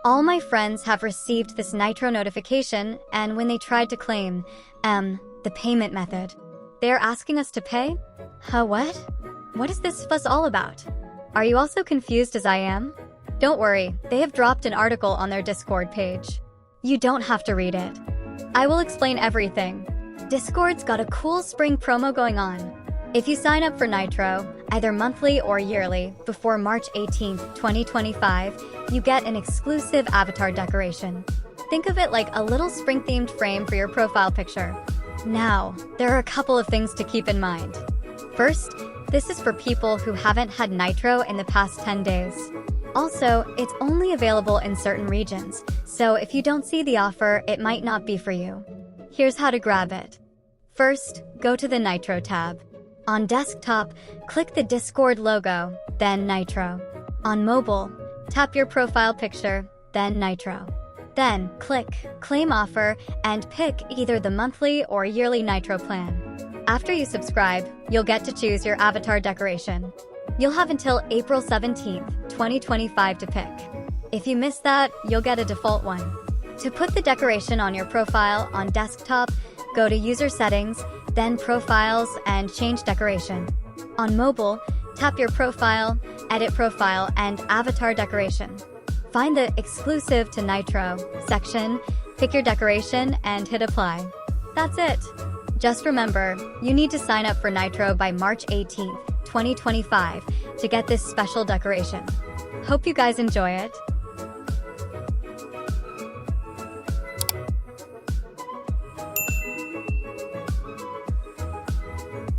All my friends have received this Nitro notification, and when they tried to claim, the payment method, they're asking us to pay? Huh, what? What is this fuss all about? Are you also confused as I am? Don't worry, they have dropped an article on their Discord page. You don't have to read it. I will explain everything. Discord's got a cool spring promo going on. If you sign up for Nitro, either monthly or yearly, before March 18th, 2025, you get an exclusive avatar decoration. Think of it like a little spring-themed frame for your profile picture. Now, there are a couple of things to keep in mind. First, this is for people who haven't had Nitro in the past 10 days. Also, it's only available in certain regions, so if you don't see the offer, it might not be for you. Here's how to grab it. First, go to the Nitro tab. On desktop, click the Discord logo, then Nitro. On mobile, tap your profile picture, then Nitro. Then, click Claim Offer and pick either the monthly or yearly Nitro plan. After you subscribe, you'll get to choose your avatar decoration. You'll have until April 17th, 2025 to pick. If you miss that, you'll get a default one. To put the decoration on your profile on desktop, go to User Settings, then Profiles and change decoration. On mobile, tap your profile, edit profile, and avatar decoration. Find the Exclusive to Nitro section, pick your decoration, and hit Apply. That's it. Just remember, you need to sign up for Nitro by March 18th, 2025 to get this special decoration. Hope you guys enjoy it.